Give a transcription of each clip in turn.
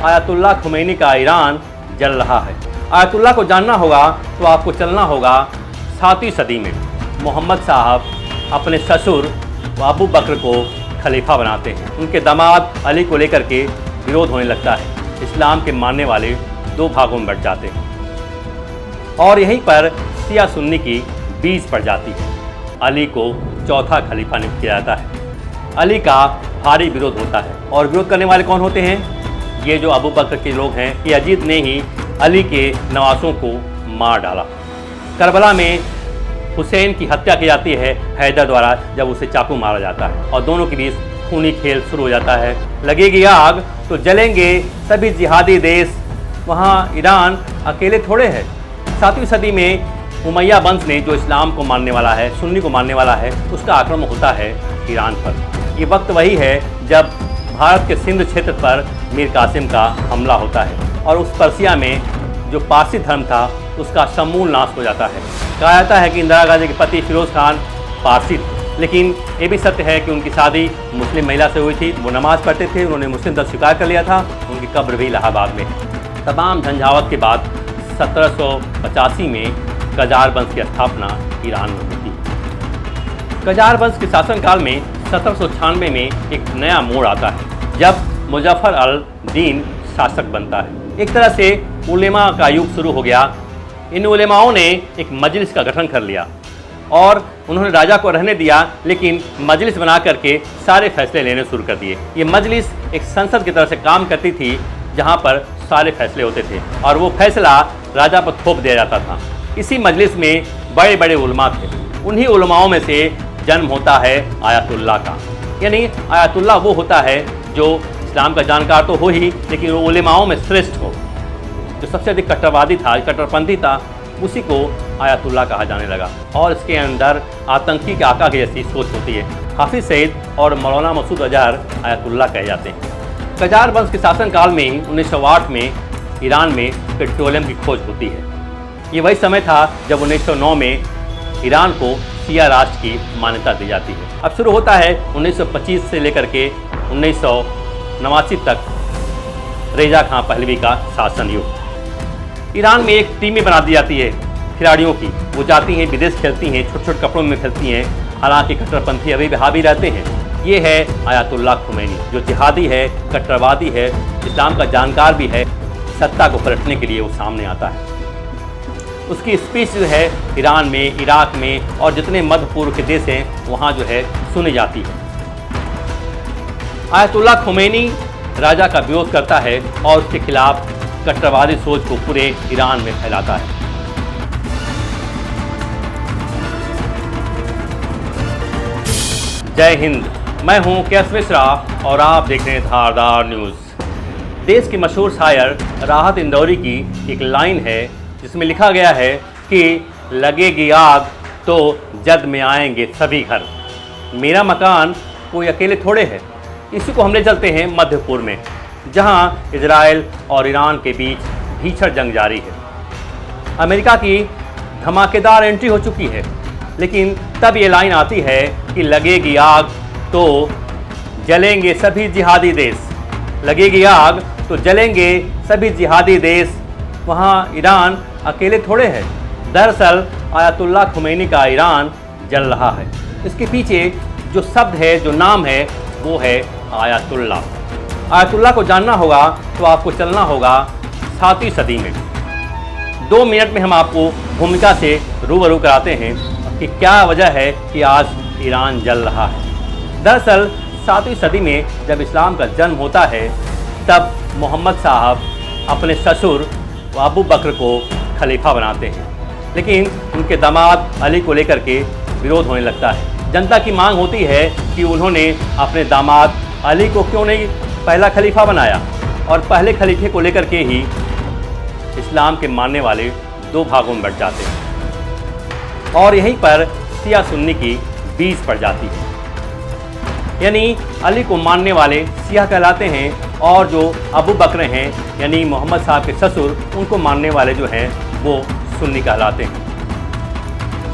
Ayatollah Khomeini का Iran जल रहा है। आयतुल्लाह को जानना होगा तो आपको चलना होगा 7वीं सदी में। मोहम्मद साहब अपने ससुर अबू बकर को खलीफा बनाते हैं। उनके दामाद अली को लेकर के विरोध होने लगता है। इस्लाम के मानने वाले 2 भागों में बंट जाते हैं और यहीं पर शिया सुन्नी की बीज पड़ जाती है। अली को चौथा खलीफा नियुक्त किया जाता है। अली का भारी विरोध होता है और विरोध करने वाले कौन होते हैं? ये जो अबू बकर के लोग हैं। यजीद ने ही अली के नवासों को मार डाला। करबला में हुसैन की हत्या की जाती है हैदर द्वारा, जब उसे चाकू मारा जाता है और दोनों के बीच खूनी खेल शुरू हो जाता है। लगेगी आग तो जलेंगे सभी जिहादी देश, वहाँ ईरान अकेले थोड़े है। 7वीं सदी में उमैया वंश ने, जो इस्लाम को मानने वाला है, सुन्नी को मानने वाला है, उसका आक्रमण होता है ईरान पर। ये वक्त वही है जब भारत के सिंध क्षेत्र पर मीर कासिम का हमला होता है और उस पर्सिया में जो पारसी धर्म था उसका समूल नाश हो जाता है। कहा जाता है कि इंदिरा गांधी के पति फिरोज़ खान पारसी थे, लेकिन ये भी सत्य है कि उनकी शादी मुस्लिम महिला से हुई थी। वो नमाज़ पढ़ते थे, उन्होंने मुस्लिम धर्म स्वीकार कर लिया था। उनकी कब्र भी इलाहाबाद में है। तमाम झंझावत के बाद 1785 में कजार वंश की स्थापना ईरान में होती है। कजार वंश के शासनकाल में 1796 में एक नया मोड़ आता है जब मुजफ्फर अल दीन शासक बनता है। एक तरह से उलेमा का युग शुरू हो गया। इन उलेमाओं ने एक मजलिस का गठन कर लिया और उन्होंने राजा को रहने दिया, लेकिन मजलिस बना करके सारे फैसले लेने शुरू कर दिए। ये मजलिस एक संसद की तरह से काम करती थी जहाँ पर सारे फैसले होते थे और वो फैसला राजा पर थोप दिया जाता था। इसी मजलिस में बड़े बड़े उलमा थे। उन्हीं उलमाओं में से जन्म होता है आयतुल्लाह का। यानी आयतुल्लाह वो होता है जो इस्लाम का जानकार तो हो ही, लेकिन वो उलमाओं में श्रेष्ठ हो। जो सबसे अधिक कट्टरवादी था, कट्टरपंथी था, उसी को आयतुल्लाह कहा जाने लगा और इसके अंदर आतंकी के आका की जैसी सोच होती है। हाफिज सईद और मौलाना मसूद अजहर आयतुल्लाह कहे जाते हैं। कजार वंश के शासनकाल में ही 1908 में ईरान में पेट्रोलियम की खोज होती है। ये वही समय था जब 1909 में ईरान को शिया राष्ट्र की मान्यता दी जाती है। अब शुरू होता है 1925 से लेकर के 1989 तक रेजा खां पहलवी का शासन युग। ईरान में एक टीमें बना दी जाती है खिलाड़ियों की। वो जाती हैं, विदेश खेलती हैं, छोटे छोटे कपड़ों में खेलती हैं। हालांकि कट्टरपंथी अभी भी हावी रहते हैं। ये है आयतुल्लाह खुमैनी, जो जिहादी है, कट्टरवादी है, इस्लाम का जानकार भी है। सत्ता को पलटने के लिए वो सामने आता है। उसकी स्पीच जो है ईरान में, इराक में और जितने मध्य पूर्व के देश हैं वहाँ जो है सुनी जाती है। आयतुल्लाह खुमैनी राजा का विरोध करता है और उसके खिलाफ कट्टरवादी सोच को पूरे ईरान में फैलाता है। जय हिंद, मैं हूं केएस मिश्रा और आप देख रहे हैं धारदार न्यूज़। देश के मशहूर शायर राहत इंदौरी की एक लाइन है जिसमें लिखा गया है कि लगेगी आग तो जद में आएंगे सभी घर। मेरा मकान कोई अकेले थोड़े है। इसी को हम ले चलते हैं मध्य पूर्व में, जहां इजराइल और ईरान के बीच भीषण जंग जारी है। अमेरिका की धमाकेदार एंट्री हो चुकी है, लेकिन तब ये लाइन आती है कि लगेगी आग तो जलेंगे सभी जिहादी देश। लगेगी आग तो जलेंगे सभी जिहादी देश, वहाँ ईरान अकेले थोड़े है। दरअसल आयतुल्लाह खुमैनी का ईरान जल रहा है। इसके पीछे जो शब्द है, जो नाम है, वो है आयतुल्लाह। आयतुल्लाह को जानना होगा तो आपको चलना होगा 7वीं सदी में। 2 मिनट में हम आपको भूमिका से रूबरू कराते हैं कि क्या वजह है कि आज ईरान जल रहा है। दरअसल 7वीं सदी में जब इस्लाम का जन्म होता है, तब मोहम्मद साहब अपने ससुर अबू बकर को खलीफा बनाते हैं, लेकिन उनके दामाद अली को लेकर के विरोध होने लगता है। जनता की मांग होती है कि उन्होंने अपने दामाद अली को क्यों नहीं पहला खलीफा बनाया, और पहले खलीफे को लेकर के ही इस्लाम के मानने वाले 2 भागों में बंट जाते हैं और यहीं पर शिया सुन्नी की बीज पड़ जाती है। यानी अली को मानने वाले शिया कहलाते हैं और जो अबू बकर हैं यानी मोहम्मद साहब के ससुर, उनको मानने वाले जो हैं वो सुन्नी कहलाते हैं।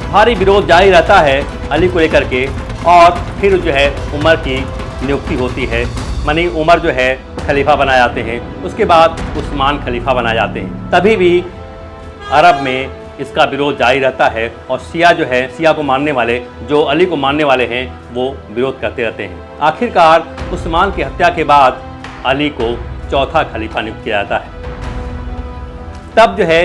भारी विरोध जारी रहता है अली को लेकर के और फिर जो है उमर की नियुक्ति होती है। मानी उमर जो है खलीफा बनाए जाते हैं, उसके बाद उस्मान खलीफा बनाए जाते हैं। तभी भी अरब में इसका विरोध जारी रहता है और शिया जो है, शिया को मानने वाले, जो अली को मानने वाले हैं, वो विरोध करते रहते हैं। आखिरकार उस्मान की हत्या के बाद अली को चौथा खलीफा नियुक्त किया जाता है। तब जो है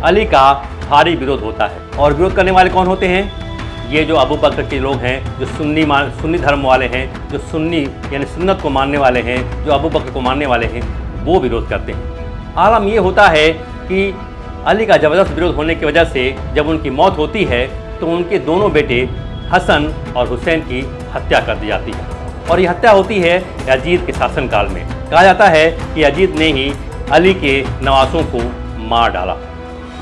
अली का भारी विरोध होता है। और विरोध करने वाले कौन होते हैं? ये जो अबू बकर के लोग हैं, जो सुन्नी धर्म वाले हैं, जो सुन्नी यानी सुन्नत को मानने वाले हैं, जो अबू बकर को मानने वाले हैं, वो विरोध करते हैं। आलम ये होता है कि अली का ज़बरदस्त विरोध होने की वजह से जब उनकी मौत होती है तो उनके दोनों बेटे हसन और हुसैन की हत्या कर दी जाती है। और ये हत्या होती है यजीद के शासनकाल में। कहा जाता है कि यजीद ने ही अली के नवासों को मार डाला।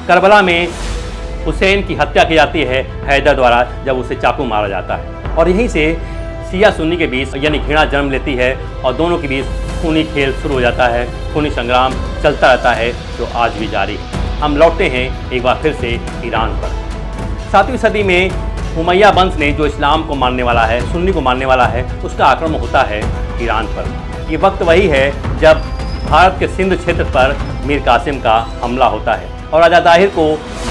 करबला में हुसैन की हत्या की जाती है हैदर द्वारा, जब उसे चाकू मारा जाता है। और यहीं से शिया सुन्नी के बीच यानी घृणा जन्म लेती है और दोनों के बीच खूनी खेल शुरू हो जाता है, खूनी संग्राम चलता रहता है, जो आज भी जारी है। हम लौटते हैं एक बार फिर से ईरान पर। 7वीं सदी में उमैया वंश ने, जो इस्लाम को मानने वाला है, सुन्नी को मानने वाला है, उसका आक्रमण होता है ईरान पर। ये वक्त वही है जब भारत के सिंध क्षेत्र पर मीर कासिम का हमला होता है और राजा दाहिर को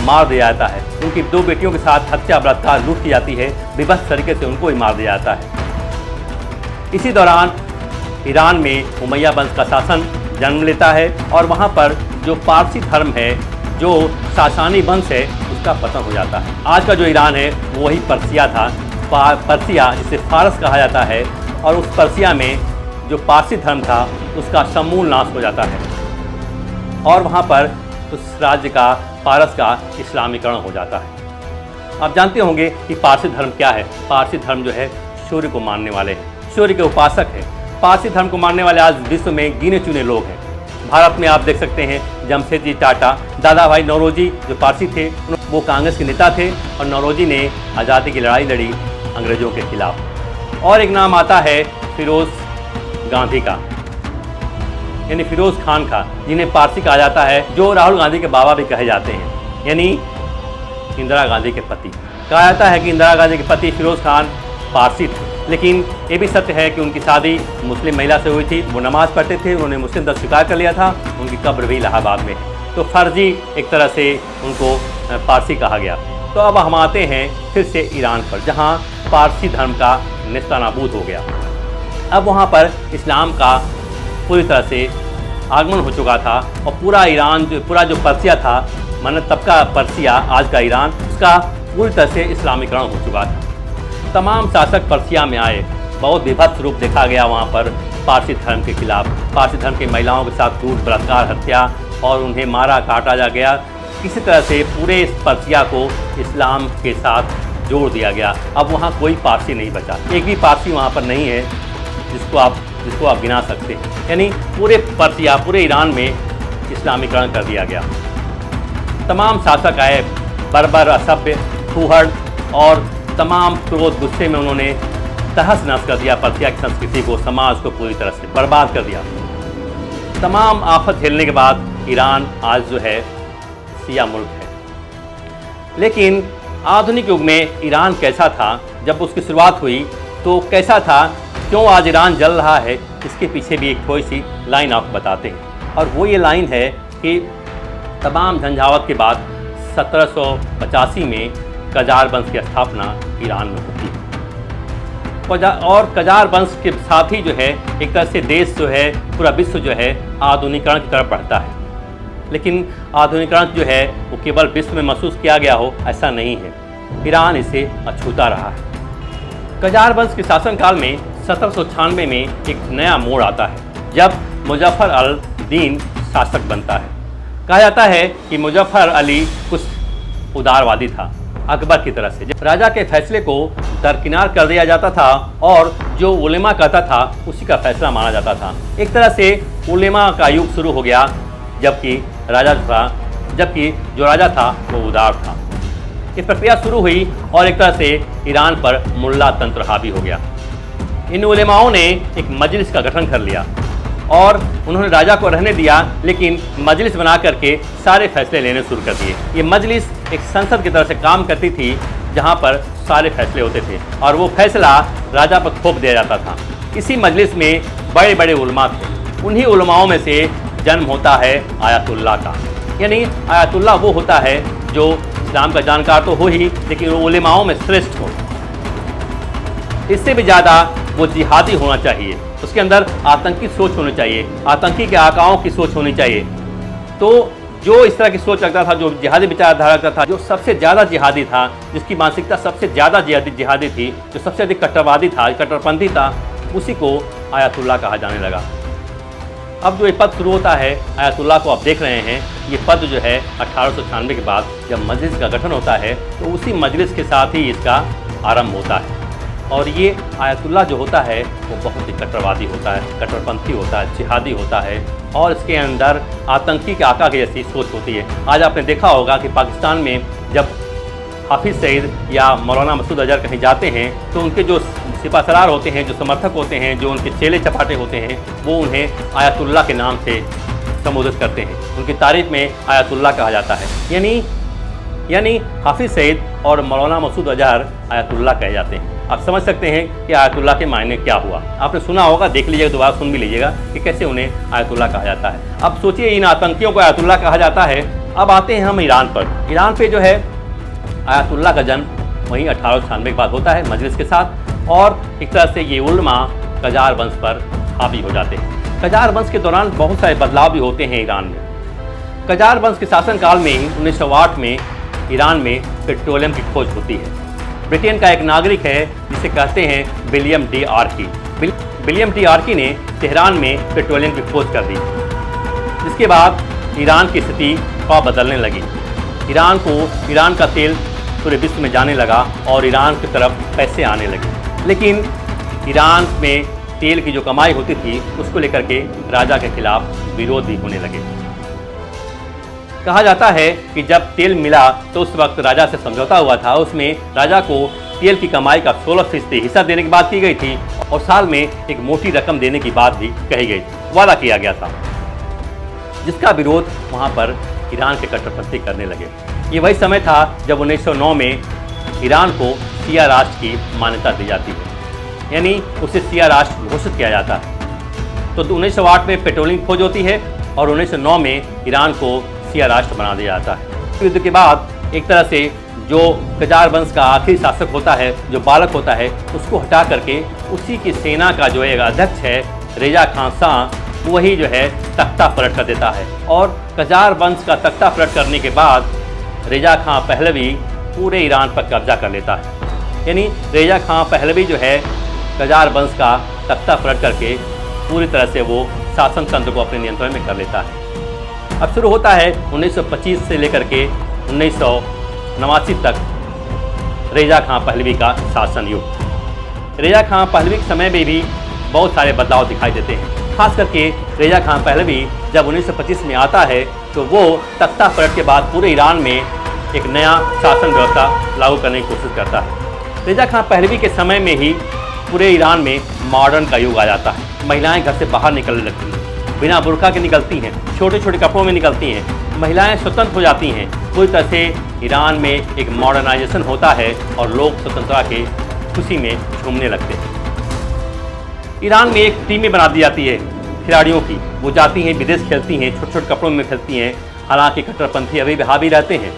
मार दिया जाता है। उनकी 2 बेटियों के साथ हत्या, बलात्कार, लूट की जाती है। विभत्स तरीके से उनको ही मार दिया जाता है। इसी दौरान ईरान में उमैया वंश का शासन जन्म लेता है और वहाँ पर जो पारसी धर्म है, जो सासानी वंश है, उसका पतन हो जाता है। आज का जो ईरान है वो वही पर्सिया था। पर्सिया जिसे फारस कहा जाता है, और उस पर्सिया में जो पारसी धर्म था उसका समूल नाश हो जाता है और वहाँ पर उस राज्य का, पारस का इस्लामीकरण हो जाता है। आप जानते होंगे कि पारसी धर्म क्या है। पारसी धर्म जो है सूर्य को मानने वाले हैं, सूर्य के उपासक हैं। पारसी धर्म को मानने वाले आज विश्व में गिने चुने लोग हैं। भारत में आप देख सकते हैं जमशेदजी टाटा, दादा भाई नौरोजी जो पारसी थे, वो कांग्रेस के नेता थे और नौरोजी ने आज़ादी की लड़ाई लड़ी अंग्रेज़ों के खिलाफ। और एक नाम आता है फिरोज़ गांधी का, यानी फिरोज़ खान का, जिन्हें पारसी कहा जाता है, जो राहुल गांधी के बाबा भी कहे जाते हैं, यानी इंदिरा गांधी के पति। कहा जाता है कि इंदिरा गांधी के पति फिरोज़ खान पारसी थे, लेकिन ये भी सत्य है कि उनकी शादी मुस्लिम महिला से हुई थी। वो नमाज़ पढ़ते थे, उन्होंने मुस्लिम धर्म स्वीकार कर लिया था। उनकी कब्र भी इलाहाबाद में है, तो फर्जी एक तरह से उनको पारसी कहा गया। तो अब हम आते हैं फिर से ईरान पर, जहाँ पारसी धर्म का नेस्तनाबूद हो गया। अब वहाँ पर इस्लाम का पूरी तरह से आगमन हो चुका था और पूरा ईरान, पूरा जो पर्सिया था, माने तब का पर्सिया, आज का ईरान, उसका पूरी तरह से इस्लामीकरण हो चुका था। तमाम शासक पर्सिया में आए, बहुत विभत्स रूप देखा गया वहाँ पर पारसी धर्म के खिलाफ। पारसी धर्म की महिलाओं के साथ लूट, बलात्कार, हत्या और उन्हें मारा काटा जा गया। किसी तरह से पूरे इस पर्सिया को इस्लाम के साथ जोड़ दिया गया। अब वहाँ कोई पारसी नहीं बचा, एक भी पारसी वहाँ पर नहीं है जिसको आप गिना सकते हैं। यानी पूरे पर्सिया, पूरे ईरान में इस्लामीकरण कर दिया गया। तमाम शासक आए, बर्बर, असभ्य, फूहड़ और तमाम क्रोध, गुस्से में उन्होंने तहस नहस कर दिया पर्सिया की संस्कृति को, समाज को पूरी तरह से बर्बाद कर दिया। तमाम आफत झेलने के बाद ईरान आज जो है शिया मुल्क है। लेकिन आधुनिक युग में ईरान कैसा था, जब उसकी शुरुआत हुई तो कैसा था, क्यों आज ईरान जल रहा है, इसके पीछे भी एक थोड़ी सी लाइन आपको बताते हैं। और वो ये लाइन है कि तमाम झंझावत के बाद 1785 में कजार वंश की स्थापना ईरान में होती है। और कजार वंश के साथ ही जो है एक तरह से देश जो है, पूरा विश्व जो है आधुनिकीकरण की तरफ बढ़ता है। लेकिन आधुनिकीकरण जो है वो केवल विश्व में महसूस किया गया हो, ऐसा नहीं है। ईरान इसे अछूता रहा है। कजार वंश के शासनकाल में 1796 में एक नया मोड़ आता है, जब मुजफ्फर अल दीन शासक बनता है। कहा जाता है कि मुजफ्फर अली कुछ उदारवादी था, अकबर की तरह से। जब राजा के फैसले को दरकिनार कर दिया जाता था और जो उलेमा कहता था उसी का फैसला माना जाता था। एक तरह से उलेमा का युग शुरू हो गया, जबकि जो राजा था वो उदार था। ये प्रक्रिया शुरू हुई और एक तरह से ईरान पर मुल्ला तंत्र हावी हो गया। इन उलेमाओं ने एक मजलिस का गठन कर लिया और उन्होंने राजा को रहने दिया, लेकिन मजलिस बना करके सारे फैसले लेने शुरू कर दिए। ये मजलिस एक संसद की तरह से काम करती थी, जहाँ पर सारे फैसले होते थे और वो फैसला राजा पर थोप दिया जाता था। इसी मजलिस में बड़े बड़े उलमा थे, उन्हीं उलमाओं में से जन्म होता है आयतुल्लाह का। यानी आयतुल्लाह वो होता है जो इस्लाम का जानकार तो हो ही, लेकिन वो उलमाओं में श्रेष्ठ हो। इससे भी ज़्यादा वो जिहादी होना चाहिए, उसके अंदर आतंकी सोच होनी चाहिए, आतंकी के आकाओं की सोच होनी चाहिए। तो जो इस तरह की सोच रखता था, जो जिहादी विचारधारा रखता था, जो सबसे ज़्यादा जिहादी था, जिसकी मानसिकता सबसे ज़्यादा जिहादी थी, जो सबसे अधिक कट्टरवादी था, कट्टरपंथी था, उसी को आयतुल्लाह कहा जाने लगा। अब जो ये पद शुरू होता है आयतुल्लाह को आप देख रहे हैं, ये पद जो है 1896 के बाद जब मजलिस का गठन होता है तो उसी मजलिस के साथ ही इसका आरंभ होता है। और ये आयतुल्लाह जो होता है वो बहुत ही कट्टरवादी होता है, कट्टरपंथी होता है, जिहादी होता है और इसके अंदर आतंकी के आका की जैसी सोच होती है। आज आपने देखा होगा कि पाकिस्तान में जब हाफिज़ सईद या मौलाना मसूद अजहर कहीं जाते हैं तो उनके जो सिपासलार होते हैं, जो समर्थक होते हैं, जो उनके चेले चपाटे होते हैं, वो उन्हें आयतुल्लाह के नाम से संबोधित करते हैं। उनकी तारीफ में आयतुल्लाह कहा जाता है। यानी हाफिज़ सईद और मौलाना मसूद अजहर आयतुल्लाह कहे जाते हैं। आप समझ सकते हैं कि आयतुल्लाह के मायने क्या हुआ। आपने सुना होगा, देख लीजिएगा, दोबारा सुन भी लीजिएगा कि कैसे उन्हें आयतुल्लाह कहा जाता है। अब सोचिए इन आतंकियों को आयतुल्लाह कहा जाता है। अब आते हैं हम ईरान पर। ईरान पे जो है आयतुल्लाह का जन्म वहीं 1896 के बाद होता है मजलिस के साथ, और एक तरह से ये उलमा कजार वंश पर हावी हो जाते हैं। कजार वंश के दौरान बहुत सारे बदलाव भी होते हैं ईरान में। कजार वंश के शासनकाल में ही 1908 में ईरान में पेट्रोलियम की खोज होती है। ब्रिटेन का एक नागरिक है जिसे कहते हैं William D Archie. William D Archie ने तेहरान में पेट्रोलियम की खोज कर दी, जिसके बाद ईरान की स्थिति बदलने लगी। ईरान का तेल पूरे विश्व में जाने लगा और ईरान की तरफ पैसे आने लगे। लेकिन ईरान में तेल की जो कमाई होती थी उसको लेकर के राजा के खिलाफ विरोध भी होने लगे। कहा जाता है कि जब तेल मिला तो उस वक्त राजा से समझौता हुआ था, उसमें राजा को तेल की कमाई का 16% हिस्सा देने की बात की गई थी और साल में एक मोटी रकम देने की बात भी कही गई, वादा किया गया था, जिसका विरोध वहाँ पर ईरान के कट्टरपंथी करने लगे। ये वही समय था जब 1909 में ईरान को शिया राष्ट्र की मान्यता दी जाती है, यानी उसे शिया राष्ट्र घोषित किया जाता है। तो 1908 में पेट्रोलियम खोज होती है और 1909 में ईरान को शिया राष्ट्र बना दिया जाता है। युद्ध के बाद एक तरह से जो कजार वंश का आखिरी शासक होता है, जो बालक होता है, उसको हटा करके उसी की सेना का जो एक अध्यक्ष है रेजा खान शाह, वही जो है तख्ता पलट कर देता है। और कजार वंश का तख्ता पलट करने के बाद रेजा खां पहलवी पूरे ईरान पर कब्जा कर लेता है। यानी रेजा खां पहलवी जो है कजार वंश का तख्ता पलट करके पूरी तरह से वो शासन तंत्र को अपने नियंत्रण में कर लेता है। अब शुरू होता है 1925 से लेकर के 1989 तक रेजा खां पहलवी का शासन युग। रेजा खां पहलवी के समय में भी बहुत सारे बदलाव दिखाई देते हैं। खास करके रेजा खां पहलवी जब 1925 में आता है तो वो तख्ता पलट के बाद पूरे ईरान में एक नया शासन व्यवस्था लागू करने की कोशिश करता है। रेजा खां पहलवी के समय में ही पूरे ईरान में मॉडर्न का युग आ जाता है। महिलाएं घर से बाहर निकलने लगती हैं, बिना बुर्का के निकलती हैं, छोटे छोटे कपड़ों में निकलती हैं, महिलाएं स्वतंत्र हो जाती हैं। पूरी तरह से ईरान में एक मॉडर्नाइजेशन होता है और लोग स्वतंत्रता के खुशी में झूमने लगते हैं। ईरान में एक टीमें बना दी जाती है खिलाड़ियों की, वो जाती हैं विदेश खेलती हैं, छोटे छोटे कपड़ों में खेलती हैं। हालांकि कट्टरपंथी अभी भी हावी रहते हैं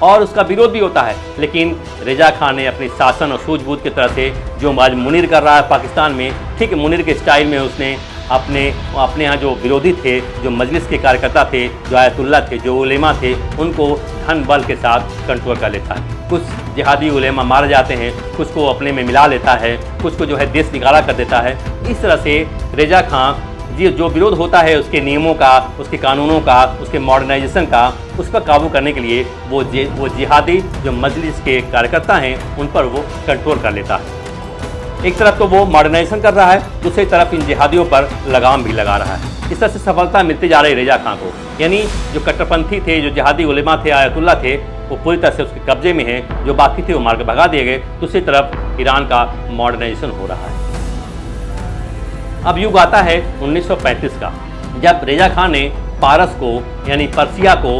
और उसका विरोध भी होता है, लेकिन रेजा खान ने अपनी शासन और सूझबूझ की तरह से जो आज मुनीर कर रहा है पाकिस्तान में, ठीक मुनीर के स्टाइल में उसने अपने यहाँ जो विरोधी थे, जो मजलिस के कार्यकर्ता थे, जो आयतुल्ला थे, जो उलेमा थे, उनको धन बल के साथ कंट्रोल कर लेता है। कुछ जिहादी उलेमा मारे जाते हैं, कुछ को अपने में मिला लेता है, कुछ को जो है देश निकाला कर देता है। इस तरह से रेजा खान जो विरोध होता है उसके नियमों का, उसके कानूनों का, उसके मॉडर्नाइजेशन का, उस पर काबू करने के लिए वो जिहादी जो मजलिस के कार्यकर्ता हैं उन पर वो कंट्रोल कर लेता है। एक तरफ तो वो मॉडर्नाइजेशन कर रहा है, दूसरी तरफ इन जिहादियों पर लगाम भी लगा रहा है। इस तरह से सफलता मिलती जा रही रेजा खान को, यानी जो कट्टरपंथी थे, जो जिहादी उलेमा थे, आयतुल्ला थे, वो पूरी तरह से उसके कब्जे में है। जो बाकी थे वो मार के भगा दिए गए। दूसरी तरफ ईरान का मॉडर्नाइजेशन हो रहा है। अब युग आता है 1935 का, जब रेजा खान ने पारस को यानी पर्सिया को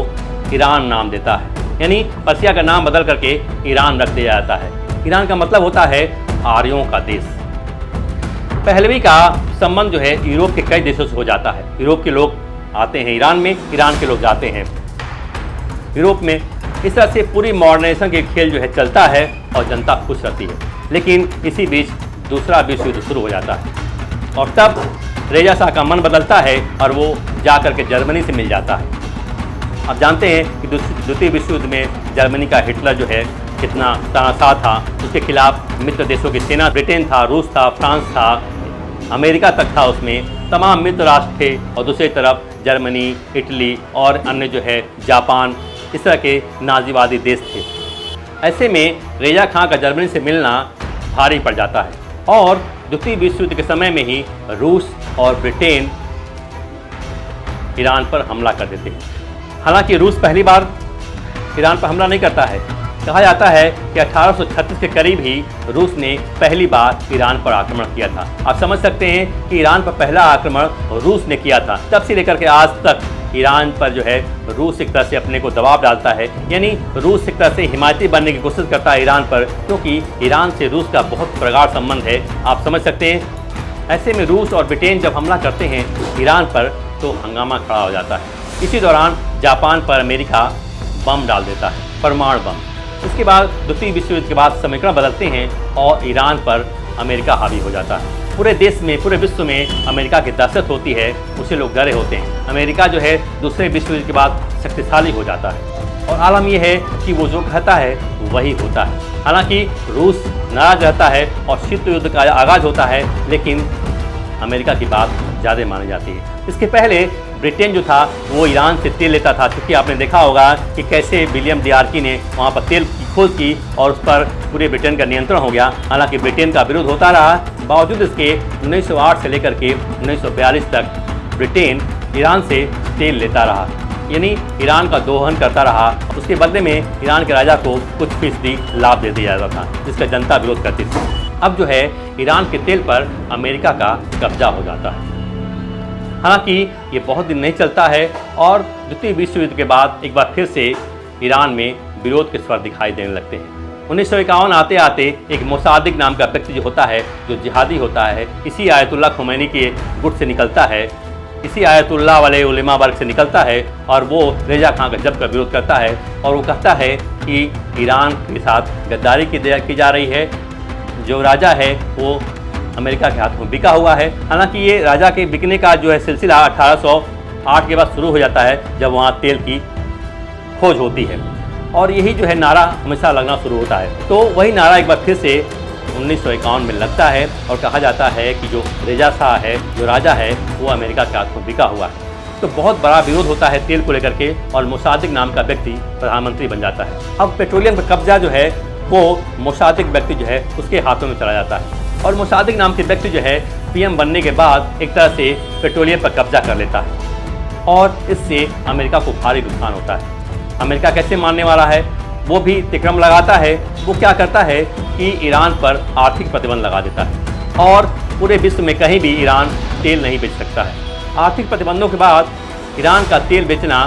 ईरान नाम देता है, यानी पर्सिया का नाम बदल करके ईरान रख दिया जाता है। ईरान का मतलब होता है आर्यों का देश। पहलवी का संबंध जो है यूरोप के कई देशों से हो जाता है। यूरोप के लोग आते हैं ईरान में, ईरान के लोग जाते हैं यूरोप में। इस तरह से पूरी मॉडर्नाइजेशन के खेल जो है चलता है और जनता खुश रहती है। लेकिन इसी बीच दूसरा विश्व युद्ध शुरू हो जाता है और तब रेजा शाह का मन बदलता है और वो जा कर के जर्मनी से मिल जाता है। आप जानते हैं कि द्वितीय विश्व युद्ध में जर्मनी का हिटलर जो है कितना तानाशाह था। उसके खिलाफ मित्र देशों की सेना, ब्रिटेन था, रूस था, फ्रांस था, अमेरिका तक था, उसमें तमाम मित्र राष्ट्र थे। और दूसरी तरफ जर्मनी, इटली और अन्य जो है जापान, इस तरह के नाजीवादी देश थे। ऐसे में रेजा खां का जर्मनी से मिलना भारी पड़ जाता है और द्वितीय विश्व युद्ध के समय में ही रूस और ब्रिटेन ईरान पर हमला कर देते हैं। हालांकि रूस पहली बार ईरान पर हमला नहीं करता है। कहा जाता है कि 1836 के करीब ही रूस ने पहली बार ईरान पर आक्रमण किया था। आप समझ सकते हैं कि ईरान पर पहला आक्रमण रूस ने किया था। तब से लेकर के आज तक ईरान पर जो है रूस एक तरह से अपने को दबाव डालता है, यानी रूस एक तरह से हिमायती बनने की कोशिश करता है ईरान पर, क्योंकि ईरान से रूस का बहुत प्रगाढ़ संबंध है। आप समझ सकते हैं। ऐसे में रूस और ब्रिटेन जब हमला करते हैं ईरान पर तो हंगामा खड़ा हो जाता है। इसी दौरान जापान पर अमेरिका बम डाल देता है, परमाणु बम। उसके बाद द्वितीय विश्व युद्ध के बाद समीकरण बदलते हैं और ईरान पर अमेरिका हावी हो जाता है। पूरे देश में, पूरे विश्व में अमेरिका की दहशत होती है, उसे लोग डरे होते हैं। अमेरिका जो है दूसरे विश्व युद्ध के बाद शक्तिशाली हो जाता है और आलम यह है कि वो जो कहता है वही होता है। हालांकि रूस नाराज रहता है और शीत युद्ध का आगाज होता है, लेकिन अमेरिका की बात ज़्यादा मानी जाती है। इसके पहले ब्रिटेन जो था वो ईरान से तेल लेता था, क्योंकि आपने देखा होगा कि कैसे विलियम डियार्की ने वहाँ पर तेल की खोज की और उस पर पूरे ब्रिटेन का नियंत्रण हो गया। हालांकि ब्रिटेन का विरोध होता रहा, बावजूद इसके 1908 से लेकर के 1942 तक ब्रिटेन ईरान से तेल लेता रहा, यानी ईरान का दोहन करता रहा। उसके बदले में ईरान के राजा को कुछ फीसदी लाभ दे दिया जाता था, जिसका जनता विरोध करती थी। अब जो है ईरान के तेल पर अमेरिका का कब्जा हो जाता है। हालांकि ये बहुत दिन नहीं चलता है और द्वितीय विश्व युद्ध के बाद एक बार फिर से ईरान में विरोध के स्वर दिखाई देने लगते हैं। 1951 आते आते एक मोसादिक नाम का व्यक्ति जो होता है, जो जिहादी होता है, इसी आयतुल्लाह खुमैनी के गुट से निकलता है, इसी आयतुल्लाह वाले उलेमा वर्ग से निकलता है और वो रेजा खां का जब का विरोध करता है और वो कहता है कि ईरान के साथ गद्दारी की जा रही है। जो राजा है वो अमेरिका के हाथ में बिका हुआ है। हालांकि ये राजा के बिकने का जो है सिलसिला 1808 के बाद शुरू हो जाता है, जब वहाँ तेल की खोज होती है और यही जो है नारा हमेशा लगना शुरू होता है। तो वही नारा एक बार फिर से 1951 में लगता है और कहा जाता है कि जो रेजा शाह है, जो राजा है, वो अमेरिका के हाथ में बिका हुआ है। तो बहुत बड़ा विरोध होता है तेल को लेकर के और मोसादिक नाम का व्यक्ति प्रधानमंत्री बन जाता है। अब पेट्रोलियम का कब्जा जो है वो मोसादिक व्यक्ति जो है उसके हाथों में चला जाता है और मोसादिक नाम के व्यक्ति जो है पीएम बनने के बाद एक तरह से पेट्रोलियम पर कब्जा कर लेता है और इससे अमेरिका को भारी नुकसान होता है। अमेरिका कैसे मानने वाला है, वो भी तिक्रम लगाता है। वो क्या करता है कि ईरान पर आर्थिक प्रतिबंध लगा देता है और पूरे विश्व में कहीं भी ईरान तेल नहीं बेच सकता है। आर्थिक प्रतिबंधों के बाद ईरान का तेल बेचना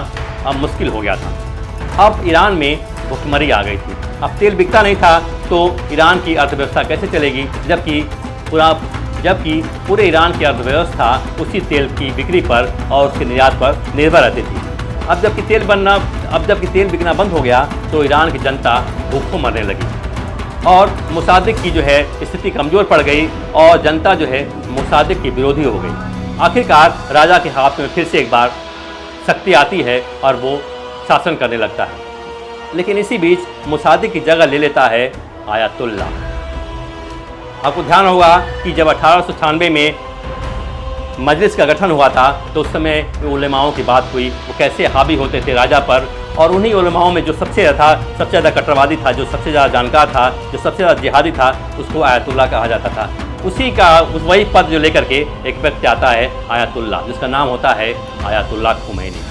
अब मुश्किल हो गया था। अब ईरान में भुखमरी आ गई थी। अब तेल बिकता नहीं था तो ईरान की अर्थव्यवस्था कैसे चलेगी, जबकि पूरे ईरान की अर्थव्यवस्था उसी तेल की बिक्री पर और उसके निर्यात पर निर्भर रहती थी। अब जबकि तेल बिकना बंद हो गया तो ईरान की जनता भूखों मरने लगी और मोसादिक की जो है स्थिति कमज़ोर पड़ गई और जनता जो है मोसादिक की विरोधी हो गई। आखिरकार राजा के हाथ में फिर से एक बार शक्ति आती है और वो शासन करने लगता है। लेकिन इसी बीच मोसादिक की जगह ले लेता है आयतुल्लाह। आपको ध्यान होगा कि जब 1896 में मजलिस का गठन हुआ था तो उस समय उलेमाओं की बात हुई, वो कैसे हावी होते थे राजा पर। और उन्हीं उलेमाओं में जो सबसे ज़्यादा कट्टरवादी था, जो सबसे ज़्यादा जानकार था, जो सबसे ज़्यादा जिहादी था, उसको आयतुल्लाह कहा जाता था। वही पद जो लेकर के एक व्यक्ति आता है आयतुल्लाह, जिसका नाम होता है आयतुल्लाह खुमैनी।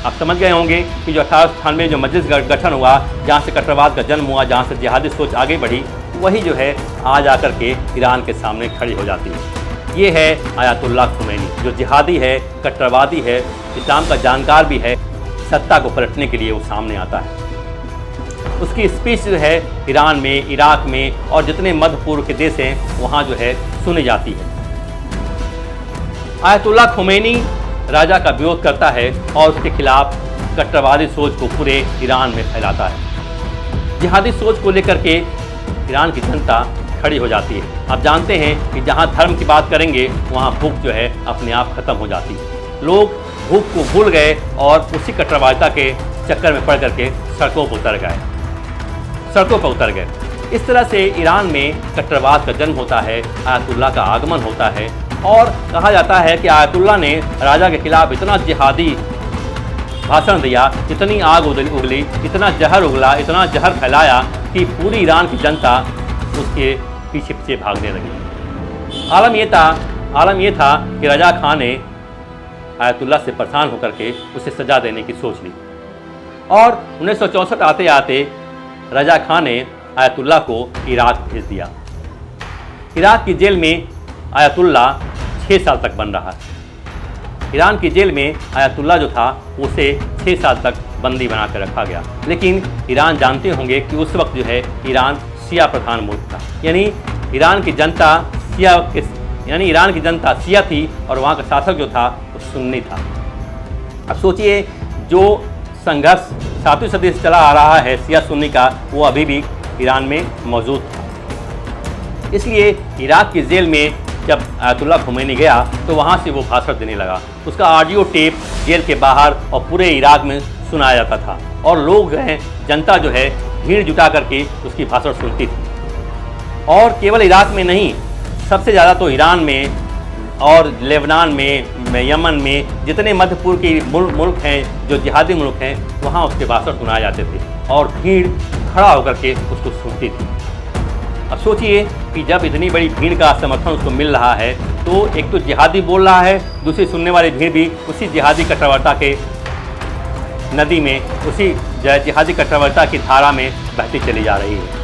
आप समझ गए होंगे कि जो 1898 जो मजलिस गठन हुआ, जहाँ से कट्टरवाद का जन्म हुआ, जहाँ से जिहादी सोच आगे बढ़ी, वही जो है आज आकर के ईरान के सामने खड़ी हो जाती है। ये है आयतुल्लाह खुमैनी, जो जिहादी है, कट्टरवादी है, इस्लाम का जानकार भी है। सत्ता को पलटने के लिए वो सामने आता है। उसकी स्पीच जो है ईरान में, इराक में और जितने मध्य पूर्व के देश हैं वहाँ जो है सुनी जाती है। आयतुल्ला खुमैनी राजा का विरोध करता है और उसके खिलाफ कट्टरवादी सोच को पूरे ईरान में फैलाता है। जिहादी सोच को लेकर के ईरान की जनता खड़ी हो जाती है। आप जानते हैं कि जहां धर्म की बात करेंगे वहां भूख जो है अपने आप खत्म हो जाती है। लोग भूख को भूल गए और उसी कट्टरवादिता के चक्कर में पड़ करके सड़कों पर उतर गए। इस तरह से ईरान में कट्टरवाद का जन्म होता है, आयतुल्ला का आगमन होता है और कहा जाता है कि आयतुल्ला ने राजा के खिलाफ इतना जिहादी भाषण दिया, इतनी आग उगली, इतना जहर उगला, इतना जहर फैलाया कि पूरी ईरान की जनता उसके पीछे पीछे भागने लगी। आलम ये था कि रजा खान ने आयतुल्ला से परेशान होकर के उसे सजा देने की सोच ली और 1964 आते आते रजा खान ने आयतुल्ला को इराक भेज दिया। इराक की जेल में आयतुल्ला 6 साल तक बंद रहा। ईरान की जेल में आयतुल्ला जो था उसे 6 साल तक बंदी बना कर रखा गया। लेकिन ईरान जानते होंगे कि उस वक्त जो है ईरान शिया प्रधान मुल्क था, यानी ईरान की जनता शिया थी और वहाँ का शासक जो था वो सुन्नी था। अब सोचिए, जो संघर्ष 7वीं सदी से चला आ रहा है शिया सुन्नी का, वो अभी भी ईरान में मौजूद था। इसलिए इराक की जेल में जब आयतुल्ला खुमैनी गया तो वहाँ से वो भाषण देने लगा। उसका ऑडियो टेप जेल के बाहर और पूरे इराक में सुनाया जाता था और लोग हैं, जनता जो है भीड़ जुटा करके उसकी भाषण सुनती थी। और केवल इराक में नहीं, सबसे ज़्यादा तो ईरान में और लेबनान में, यमन में, जितने मध्य पूर्व के मुल्क हैं जो जिहादी मुल्क हैं, वहाँ उसके भाषण सुनाए जाते थे और भीड़ खड़ा होकर के उसको सुनती थी। अब सोचिए कि जब इतनी बड़ी भीड़ का समर्थन उसको मिल रहा है तो एक तो जिहादी बोल रहा है, दूसरी सुनने वाली भीड़ भी उसी जिहादी कट्टरवादिता के नदी में, उसी जिहादी कट्टरवादिता की धारा में बहती चली जा रही है।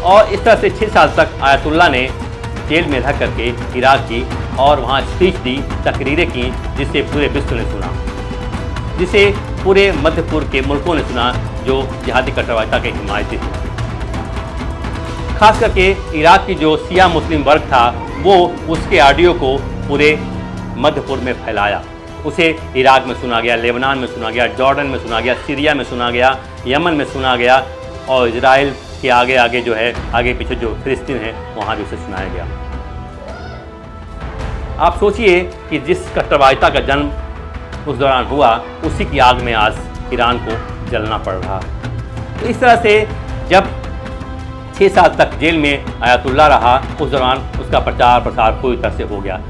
और इस तरह से 6 साल तक आयतुल्ला ने जेल में रह करके इराक की और वहाँ स्पीच दी, तकरीरें की, जिसे पूरे विश्व ने सुना, जिसे पूरे मध्य पूर्व के मुल्कों ने सुना जो जिहादी कट्टरवादिता के हिमायती थे। खास करके इराक की जो शिया मुस्लिम वर्ग था वो उसके ऑडियो को पूरे मध्य पूर्व में फैलाया। उसे इराक में सुना गया, लेबनान में सुना गया, जॉर्डन में सुना गया, सीरिया में सुना गया, यमन में सुना गया और इजराइल के आगे आगे जो है, आगे पीछे जो फिलिस्तीन है वहाँ भी उसे सुनाया गया। आप सोचिए कि जिस कट्टरवादिता का जन्म उस दौरान हुआ, उसी की आग में आज ईरान को जलना पड़ रहा है। तो इस तरह से जब 6 साल तक जेल में आयतुल्ला रहा, उस दौरान उसका प्रचार प्रसार पूरी तरह से हो गया।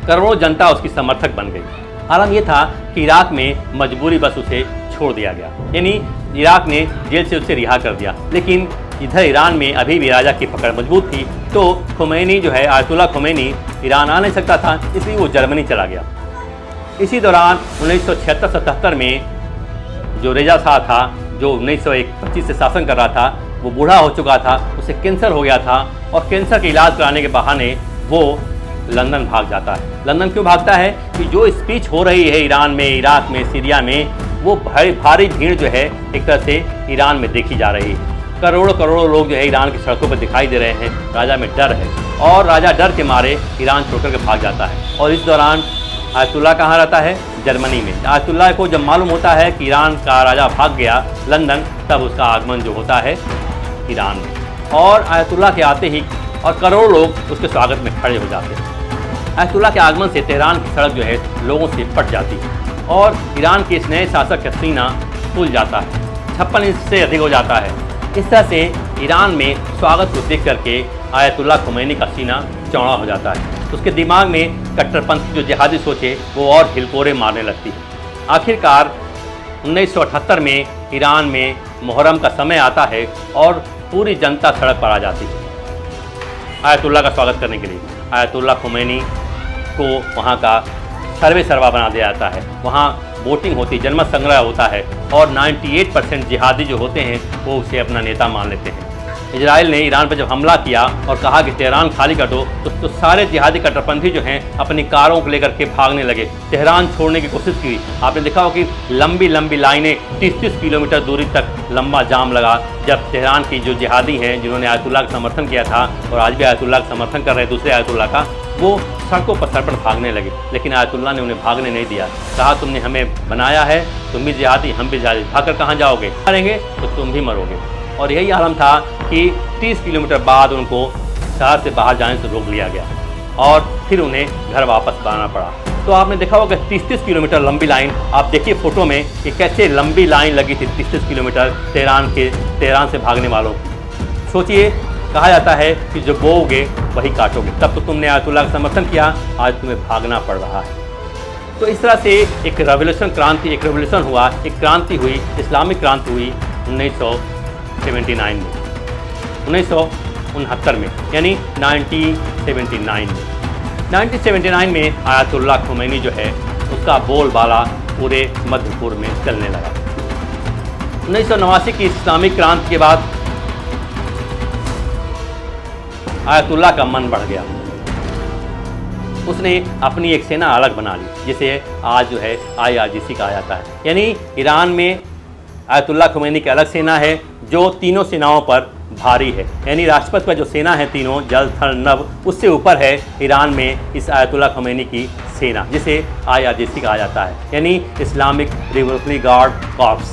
करोड़ों जनता उसकी समर्थक बन गई। आलम यह था कि इराक में मजबूरी बस उसे छोड़ दिया गया, यानी इराक ने जेल से उसे रिहा कर दिया। लेकिन इधर ईरान में अभी भी राजा की पकड़ मजबूत थी, तो खुमैनी जो है, आयतुल्ला खुमैनी ईरान आ नहीं सकता था, इसलिए वो जर्मनी चला गया। इसी दौरान 1976-77 में जो रेजा शाह था, जो 1925 से शासन कर रहा था, वो बूढ़ा हो चुका था, उसे कैंसर हो गया था और कैंसर के इलाज कराने के बहाने वो लंदन भाग जाता है। लंदन क्यों भागता है कि जो स्पीच हो रही है ईरान में, इराक में, सीरिया में, वो भारी भीड़ जो है एक तरह से ईरान में देखी जा रही है। करोड़ों लोग जो है ईरान की सड़कों पर दिखाई दे रहे हैं। राजा में डर है और राजा डर के मारे ईरान छोड़कर के भाग जाता है। और इस दौरान आयतुल्ला कहाँ रहता है? जर्मनी में। आयतुल्ला को जब मालूम होता है कि ईरान का राजा भाग गया लंदन, तब उसका आगमन जो होता है ईरान में, और आयतुल्ला के आते ही और करोड़ों लोग उसके स्वागत में खड़े हो जाते हैं। आयतुल्ला के आगमन से तेहरान की सड़क जो है लोगों से फट जाती है और ईरान के इस नए शासक का सीना फूल जाता है, 56 इंच से अधिक हो जाता है। इस तरह से ईरान में स्वागत को देख करके आयतुल्ला खुमैनी का सीना चौड़ा हो जाता है। उसके दिमाग में कट्टरपंथी जो जिहादी सोचे वो और हिलकोरे मारने लगती है। आखिरकार 1978 में ईरान में मुहर्रम का समय आता है और पूरी जनता सड़क पर आ जाती है आयतुल्ला का स्वागत करने के लिए। आयतुल्ला खुमैनी को वहाँ का सर्वा बना दिया जाता है। वहाँ वोटिंग होती, जनमत संग्रह होता है और 98% जिहादी जो होते हैं वो उसे अपना नेता मान लेते हैं। इजराइल ने ईरान पर जब हमला किया और कहा कि तेहरान खाली कर दो, तो सारे जिहादी कट्टरपंथी जो हैं अपनी कारों को लेकर के भागने लगे, तेहरान छोड़ने की कोशिश की। आपने देखा हो कि लंबी लंबी लाइनें 30-30 किलोमीटर दूरी तक लंबा जाम लगा, जब तेहरान की जो जिहादी हैं जिन्होंने आयतुल्लाह का समर्थन किया था और आज भी आयतुल्लाह का समर्थन कर रहे हैं दूसरे आयतुल्लाह का, वो सड़कों पर सर पर भागने लगे। लेकिन आयतुल्लाह ने उन्हें भागने नहीं दिया, कहा तुमने हमें बनाया है, तुम भी जिहादी हम भी जिहादी, भागकर कहाँ जाओगे, मरेंगे तो तुम भी मरोगे। और यही आलम था कि 30 किलोमीटर बाद उनको शहर से बाहर जाने से रोक लिया गया और फिर उन्हें घर वापस आना पड़ा। तो आपने देखा होगा 30-30 किलोमीटर लंबी लाइन, आप देखिए फोटो में कि कैसे लंबी लाइन लगी थी 30-30 किलोमीटर तेहरान से भागने वालों की। सोचिए, कहा जाता है कि जो बोओगे वही काटोगे। तब तो तुमने आयतुल्लाह का समर्थन किया, आज तुम्हें भागना पड़ रहा है। तो इस तरह से एक रेवोल्यूशन हुआ, एक क्रांति हुई, इस्लामिक क्रांति हुई 1979 में, 1969 में, यानी 1979 में आयतुल्लाह खुमैनी जो है उसका बोलबाला पूरे मध्य पूर्व में चलने लगा। 1989 की इस्लामिक क्रांति के बाद आयतुल्लाह का मन बढ़ गया, उसने अपनी एक सेना अलग बना ली, जिसे आज जो है IRGC कहा जाता है। यानी ईरान में आयतुल्लाह खुमैनी की अलग सेना है जो तीनों सेनाओं पर भारी है, यानी राष्ट्रपति का जो सेना है तीनों जल थल नभ, उससे ऊपर है ईरान में इस आयतुल्लाह खुमैनी की सेना, जिसे IRGC कहा जाता है, यानी इस्लामिक रिवॉल्यूशनरी गार्ड कॉर्प्स।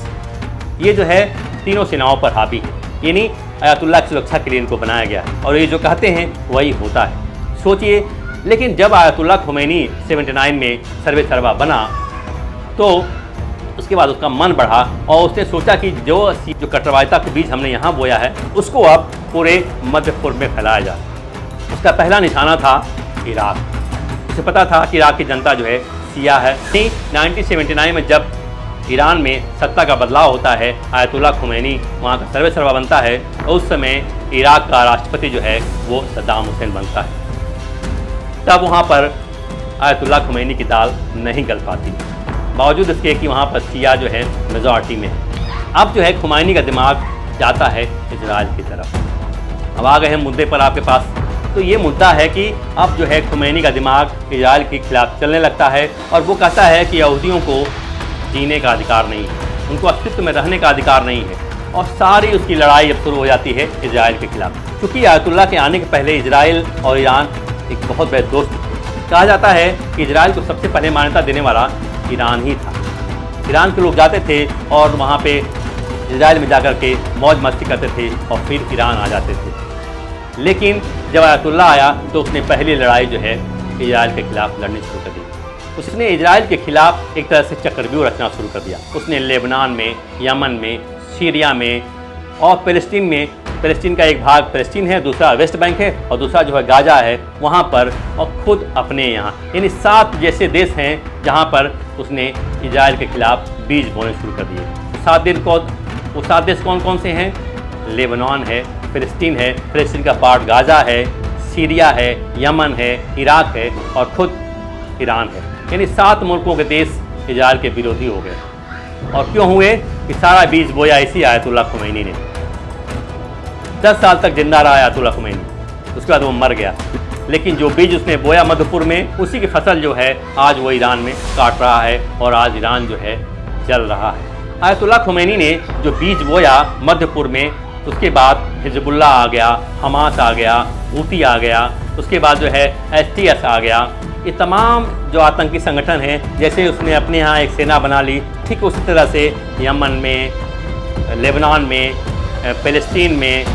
ये जो है तीनों सेनाओं पर हावी है, यानी आयतुल्लाह की सुरक्षा के लिए इनको बनाया गया है और ये जो कहते हैं वही होता है। सोचिए, लेकिन जब आयतुल्लाह खुमैनी 79 में सर्वे सर्वा बना तो उसके बाद उसका मन बढ़ा और उसने सोचा कि जो कट्टरवादिता के बीज हमने यहाँ बोया है उसको अब पूरे मध्य पूर्व में फैलाया जाए। उसका पहला निशाना था इराक। उसे पता था कि इराक की जनता जो है शिया है। 1979 में जब ईरान में सत्ता का बदलाव होता है, आयतुल्लाह खुमैनी वहाँ का सर्वे सर्वा बनता है, उस समय इराक का राष्ट्रपति जो है वो सद्दाम हुसैन बनता है। तब वहाँ पर आयतुल्लाह खुमैनी की दाल नहीं गल पाती, बावजूद इसके कि वहाँ पर शिया जो है मेजॉरिटी में है। अब जो है खुमैनी का दिमाग जाता है इजराइल की तरफ। अब आ गए हैं मुद्दे पर आपके पास। तो ये मुद्दा है कि अब जो है खुमैनी का दिमाग इजराइल के खिलाफ चलने लगता है और वो कहता है कि यहूदियों को जीने का अधिकार नहीं है, उनको अस्तित्व में रहने का अधिकार नहीं है, और सारी उसकी लड़ाई अब शुरू हो जाती है इजराइल के खिलाफ। क्योंकि आयतुल्लाह के आने के पहले इजराइल और ईरान एक बहुत बड़े दोस्त थे। कहा जाता है कि इजराइल को सबसे पहले मान्यता देने वाला ईरान ही था। ईरान के लोग जाते थे और वहाँ पे इजराइल में जाकर के मौज मस्ती करते थे और फिर ईरान आ जाते थे। लेकिन जब आयतुल्लाह आया तो उसने पहली लड़ाई जो है इजराइल के खिलाफ लड़नी शुरू कर दी। उसने इजराइल के खिलाफ एक तरह से चक्रव्यूह रचना शुरू कर दिया। उसने लेबनान में, यमन में, सीरिया में और फ़लस्तीन में, फ़लस्तीन का एक भाग फ़लस्तीन है, दूसरा वेस्ट बैंक है और दूसरा जो है गाजा है, वहाँ पर, और खुद अपने यहाँ, यानी 7 जैसे देश हैं जहाँ पर उसने इजराइल के खिलाफ बीज बोने शुरू कर दिए। वो 7 देश कौन कौन से हैं? लेबनान है, फ़लस्तीन है, फ़लस्तीन का पार्ट गाजा है, सीरिया है, यमन है, इराक है और खुद ईरान है। यानी 7 मुल्कों के देश इजराइल के विरोधी हो गए। और क्यों हुए? कि सारा बीज बोया इसी आयतुल्लाह खुमैनी ने। 10 साल तक जिंदा रहा आयतुल्लाह खुमैनी, उसके बाद वो मर गया। लेकिन जो बीज उसने बोया मध्यपुर में, उसी की फसल जो है आज वो ईरान में काट रहा है और आज ईरान जो है जल रहा है। आयतुल्लाह खुमैनी ने जो बीज बोया मध्यपुर में, उसके बाद हिजबुल्लाह आ गया, हमास आ गया, हूती आ गया, उसके बाद जो है STS आ गया। ये तमाम जो आतंकी संगठन हैं, जैसे उसने अपने यहाँ एक सेना बना ली, ठीक उसी तरह से यमन में, लेबनान में, फ़लस्तीन में,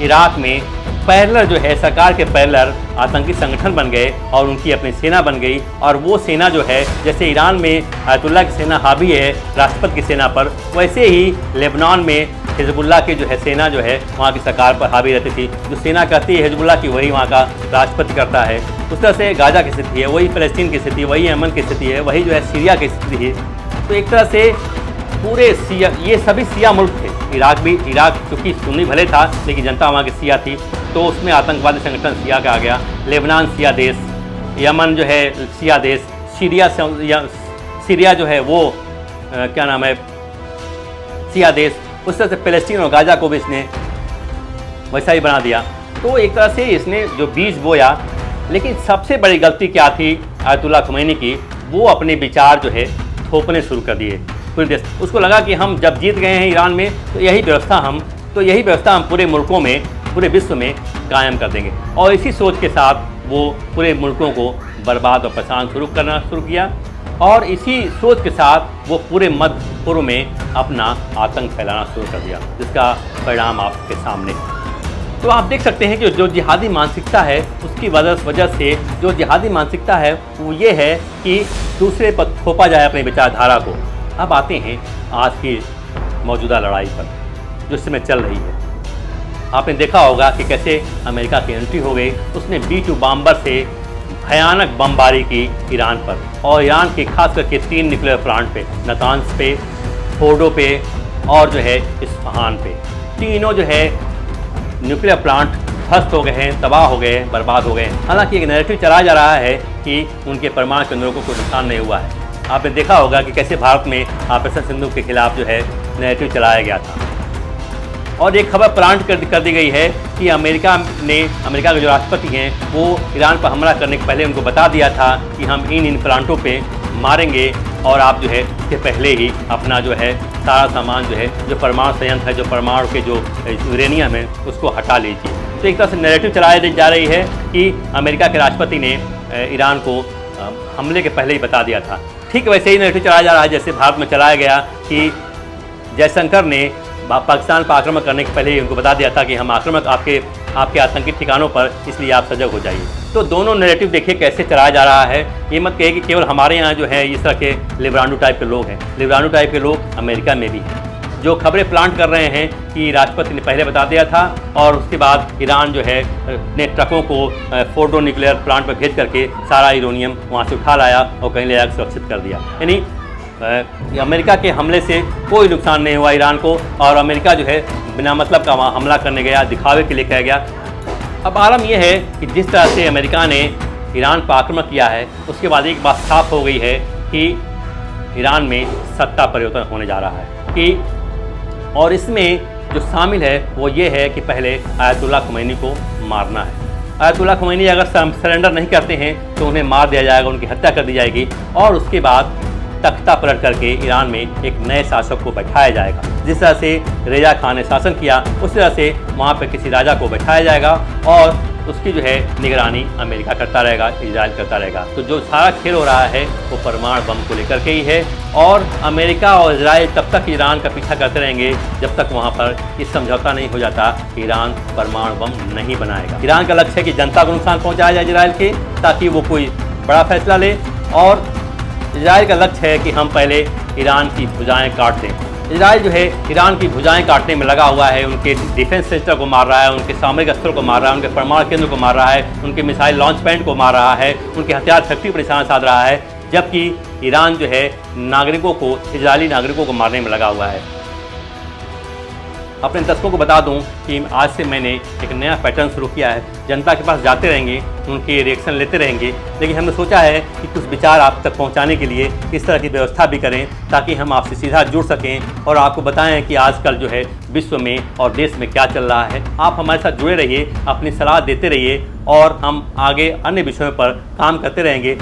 इराक में पैरेलल जो है सरकार के पैरेलल आतंकी संगठन बन गए और उनकी अपनी सेना बन गई। और वो सेना जो है, जैसे ईरान में आयतुल्लाह की सेना हावी है राष्ट्रपति की सेना पर, वैसे ही लेबनान में हिजबुल्लाह की जो है सेना जो है वहाँ की सरकार पर हावी रहती थी। जो सेना कहती है हिजबुल्लाह की, वही वहाँ का राष्ट्रपति करता है। उस तरह से गाजा की स्थिति है, वही फ़लस्तीन की स्थिति, वही यमन की स्थिति है, वही जो है सीरिया की स्थिति है। तो एक तरह से पूरे सिया, ये सभी सिया मुल्क थे। इराक चूँकि सुन्नी भले था लेकिन जनता वहाँ की सिया थी, तो उसमें आतंकवादी संगठन सिया का आ गया। लेबनान सिया देश, यमन जो है सिया देश, सीरिया जो है वो क्या नाम है, सिया देश। उस तरह से फ़लस्तीन और गाजा को भी इसने वैसा ही बना दिया। तो एक तरह से इसने जो बीज बोया, लेकिन सबसे बड़ी गलती क्या थी आयतुल्लाह खुमैनी की, वो अपने विचार जो है थोपने शुरू कर दिए पूरे देश। उसको लगा कि हम जब जीत गए हैं ईरान में तो यही व्यवस्था हम पूरे मुल्कों में, पूरे विश्व में कायम कर देंगे। और इसी सोच के साथ वो पूरे मुल्कों को बर्बाद और परेशान करना शुरू किया, और इसी सोच के साथ वो पूरे मध्य पूर्व में अपना आतंक फैलाना शुरू कर दिया, जिसका परिणाम आपके सामने। तो आप देख सकते हैं कि जो जिहादी मानसिकता है, उसकी वजह से जो जिहादी मानसिकता है वो ये है कि दूसरे पर थोपा जाए अपनी विचारधारा को। अब आते हैं आज की मौजूदा लड़ाई पर जो इस समय चल रही है। आपने देखा होगा कि कैसे अमेरिका की एंट्री हो गई, उसने B-2 बॉम्बर से भयानक बमबारी की ईरान पर, और ईरान के खास करके 3 न्यूक्लियर प्लांट पे, नातांज पे, फोर्डो पे और जो है इस्फहान पे। तीनों जो है न्यूक्लियर प्लांट ध्वस्त हो गए हैं, तबाह हो गए, बर्बाद हो गए। हालांकि एक नैरेटिव चलाया जा रहा है कि उनके परमाणु केंद्रों को कोई नुकसान नहीं हुआ है। आपने देखा होगा कि कैसे भारत में ऑपरेशन सिंदूर के खिलाफ जो है नैरेटिव चलाया गया था, और एक खबर प्लांट कर दी गई है कि अमेरिका के जो राष्ट्रपति हैं वो ईरान पर हमला करने के पहले उनको बता दिया था कि हम इन प्लांटों पे मारेंगे, और आप जो है इसके पहले ही अपना जो है सारा सामान जो है, जो परमाणु संयंत्र है, जो परमाणु के जो यूरेनियम है, उसको हटा लीजिए। तो एक तरह से नैरेटिव चलाई जा रही है कि अमेरिका के राष्ट्रपति ने ईरान को हमले के पहले ही बता दिया था। ठीक वैसे ही नैरेटिव चलाया जा रहा है जैसे भारत में चलाया गया कि जयशंकर ने पाकिस्तान पर आक्रमण करने के पहले ही उनको बता दिया था कि हम आक्रमण आपके आतंकी ठिकानों पर, इसलिए आप सजग हो जाइए। तो दोनों नैरेटिव देखिए कैसे चलाया जा रहा है। ये मत कहिए कि केवल हमारे यहाँ जो है इस तरह के लिब्रांडो टाइप के लोग हैं। लिब्रांडो टाइप के लोग अमेरिका में भी हैं, जो खबरें प्लांट कर रहे हैं कि राष्ट्रपति ने पहले बता दिया था, और उसके बाद ईरान जो है अपने ट्रकों को फोर्डो न्यूक्लियर प्लांट पर भेज करके सारा यूरेनियम वहाँ से उठा लाया और कहीं ले जाकर सुरक्षित कर दिया। यानी अमेरिका के हमले से कोई नुकसान नहीं हुआ ईरान को, और अमेरिका जो है बिना मतलब का वहाँ हमला करने गया, दिखावे के लिए किया गया। अब आलम यह है कि जिस तरह से अमेरिका ने ईरान पर आक्रमण किया है, उसके बाद एक बात साफ हो गई है कि ईरान में सत्ता परिवर्तन होने जा रहा है कि, और इसमें जो शामिल है वो ये है कि पहले आयतुल्लाह खुमैनी को मारना है। आयतुल्लाह खुमैनी अगर सरेंडर नहीं करते हैं तो उन्हें मार दिया जाएगा, उनकी हत्या कर दी जाएगी, और उसके बाद तख्ता पलट करके ईरान में एक नए शासक को बैठाया जाएगा। जिस तरह से रेजा खान ने शासन किया, उस तरह से वहाँ पर किसी राजा को बैठाया जाएगा, और उसकी जो है निगरानी अमेरिका करता रहेगा, इजराइल करता रहेगा। तो जो सारा खेल हो रहा है वो परमाणु बम को लेकर के ही है, और अमेरिका और इजराइल तब तक ईरान का पीछा करते रहेंगे जब तक वहाँ पर ये समझौता नहीं हो जाता कि ईरान परमाणु बम नहीं बनाएगा। ईरान का लक्ष्य है कि जनता को नुकसान पहुँचाया जाए इजराइल के, ताकि वो कोई बड़ा फैसला ले, और इजराइल का लक्ष्य है कि हम पहले ईरान की भुजाएं काट दें। इजराइल जो है ईरान की भुजाएं काटने में लगा हुआ है, उनके डिफेंस सेंटर को मार रहा है, उनके सामरिक अस्त्रों को मार रहा है, उनके परमाणु केंद्र को मार रहा है, उनके मिसाइल लॉन्च पैड को मार रहा है, उनके हथियार फैक्ट्री पर निशाना साध रहा है, जबकि ईरान जो है नागरिकों को, इजरायली नागरिकों को मारने में लगा हुआ है। अपने दर्शकों को बता दूं कि आज से मैंने एक नया पैटर्न शुरू किया है। जनता के पास जाते रहेंगे, उनके रिएक्शन लेते रहेंगे, लेकिन हमने सोचा है कि कुछ विचार आप तक पहुंचाने के लिए इस तरह की व्यवस्था भी करें, ताकि हम आपसे सीधा जुड़ सकें और आपको बताएं कि आजकल जो है विश्व में और देश में क्या चल रहा है। आप हमारे साथ जुड़े रहिए, अपनी सलाह देते रहिए, और हम आगे अन्य विषयों पर काम करते रहेंगे।